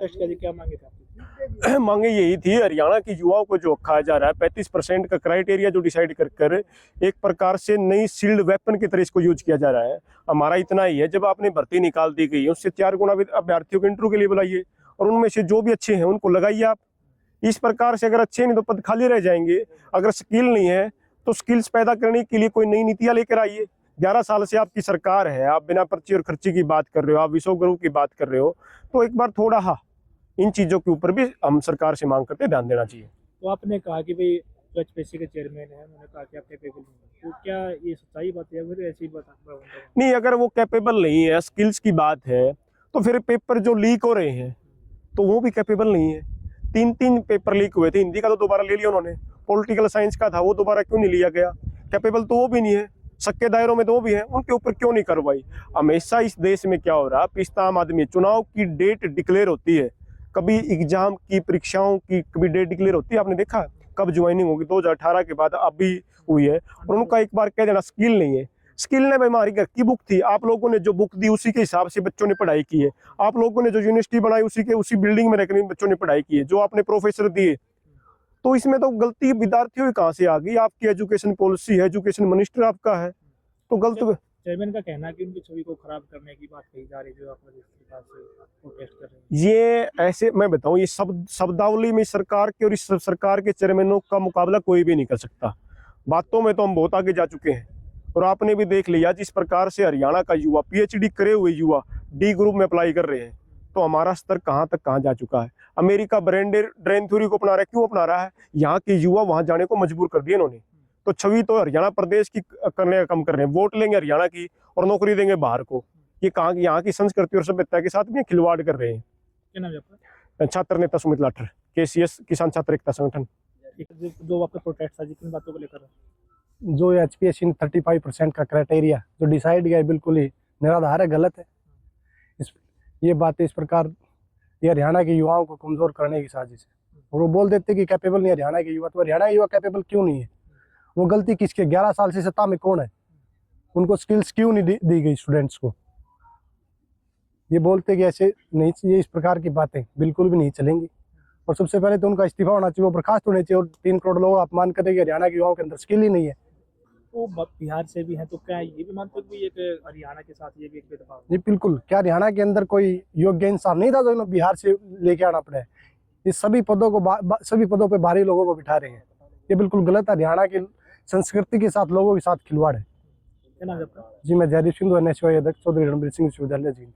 Protest किया, क्या मांगे थे आपकी? मांगे यही थी, हरियाणा की युवाओं को जो खाया जा रहा है 35% का क्राइटेरिया जो डिसाइड कर कर एक प्रकार से नई सील्ड वेपन की तरह इसको यूज किया जा रहा है। हमारा इतना ही है, जब आपने भर्ती निकाल दी गई है उससे 4 गुना अभ्यर्थियों को इंटरव्यू के लिए बुलाइए और उनमें से जो भी अच्छे हैं उनको लगाइए आप। इस प्रकार से अगर अच्छे नहीं तो पद खाली रह जाएंगे। अगर स्किल नहीं है तो स्किल्स पैदा करने के लिए कोई नई नीतियां लेकर आइए। 11 साल से आपकी सरकार है, आप बिना पर्ची और खर्ची की बात कर रहे हो, आप विश्वगुरु की बात कर रहे हो, तो एक बार थोड़ा इन चीजों के ऊपर भी हम सरकार से मांग करते ध्यान देना चाहिए। तो आपने कहा कि भाई जो एचपीएससी के चेयरमैन है, उन्होंने कहा कि आप कैपेबल नहीं है, तो क्या ये सच्चाई बात है या फिर ऐसी बात? नहीं, अगर वो कैपेबल नहीं है, स्किल्स की बात है, तो फिर पेपर जो लीक हो रहे हैं तो वो भी कैपेबल नहीं है। 3 पेपर लीक हुए थे, हिंदी का तो दोबारा ले लिया उन्होंने, पॉलिटिकल साइंस का था वो दोबारा क्यों नहीं लिया गया? कैपेबल तो वो भी नहीं है, सबके दायरों में तो वो भी है, उनके ऊपर क्यों नहीं कार्रवाई? हमेशा इस देश में क्या हो रहा, पिछता आम आदमी, चुनाव की डेट डिक्लेयर होती है, कभी एग्जाम की परीक्षाओं की कभी डेट डिक्लेयर होती है, आपने देखा कब ज्वाइनिंग होगी? 2018 के बाद अभी हुई है। और उनका एक बार कह देना स्किल नहीं है। स्किल ने भाई हमारी घर की बुक थी, आप लोगों ने जो बुक दी उसी के हिसाब से बच्चों ने पढ़ाई की है। आप लोगों ने जो यूनिवर्सिटी बनाई उसी बिल्डिंग में रहकर बच्चों ने पढ़ाई की है, जो आपने प्रोफेसर दिए। तो इसमें तो गलती विद्यार्थियों की कहाँ से आ गई? आपकी एजुकेशन पॉलिसी है, एजुकेशन मिनिस्टर आपका है, तो गलत। चेयरमैन का कहना है कि उनकी छवि को खराब करने की बात कही जा रही है, जो आप प्रोटेस्ट कर रहे हैं। ये ऐसे मैं बताऊं, ये शब्दावली में सरकार के और इस सरकार के चेयरमैनों का मुकाबला कोई भी नहीं कर सकता। बातों में तो हम बहुत आगे जा चुके हैं और आपने भी देख लिया जिस प्रकार से हरियाणा का युवा, पीएचडी करे हुए युवा डी ग्रुप में अप्लाई कर रहे हैं, तो हमारा स्तर कहाँ तक कहाँ जा चुका है। अमेरिका ड्रेन थ्योरी को अपना रहा है, क्यों अपना रहा है? यहाँ के युवा वहां जाने को मजबूर कर दिया इन्होंने। तो छवि तो हरियाणा प्रदेश की करने का कम कर रहे हैं, वोट लेंगे हरियाणा की और नौकरी देंगे बाहर को। ये कहाँ की, यहाँ की संस्कृति और सभ्यता के साथ भी खिलवाड़ कर रहे हैं। क्या नाम है आपका? छात्र नेता सुमित लाठर, केसीएस किसान छात्र एकता संगठन। जो आपका प्रोटेस्ट था, जिन बातों को लेकर, जो एचपीएससी ने 35% का क्राइटेरिया जो डिसाइड किया है, बिल्कुल ही निराधार है, गलत है। ये बातें इस प्रकार ये हरियाणा के युवाओं को कमजोर करने की साजिश है। और वो बोल देते कि कैपेबल नहीं हरियाणा के युवा, तो हरियाणा के युवा कैपेबल क्यों नहीं है? वो गलती किसकी? 11 साल से सत्ता में कौन है? उनको स्किल्स क्यों नहीं दी गई स्टूडेंट्स को? ये बोलते कि ऐसे नहीं, ये इस प्रकार की बातें बिल्कुल भी नहीं चलेंगी। और सबसे पहले तो उनका इस्तीफा होना चाहिए, वो बर्खास्त होने चाहिए। और 3 करोड़ लोग अपमान करेंगे हरियाणा के युवाओं के अंदर स्किल ही नहीं है। वो बिहार से भी हैं, तो क्या ये भी मानते हो कि एक हरियाणा के साथ ये भी एक भेदभाव? जी बिल्कुल। क्या हरियाणा के अंदर कोई योग्य इंसान नहीं था जो इन्हें बिहार से लेके आना पड़ा है? इस सभी पदों को सभी पदों पे बाहरी लोगों को बिठा रहे हैं। ये बिल्कुल गलत है। हरियाणा की संस्कृति के साथ, लोगों के साथ खिलवाड़ है। क्या नाम है आपका? जी मैं जयदीप सिंह, NSY अध्यक्ष, चौधरी रणबीर सिंह विश्वविद्यालय जी।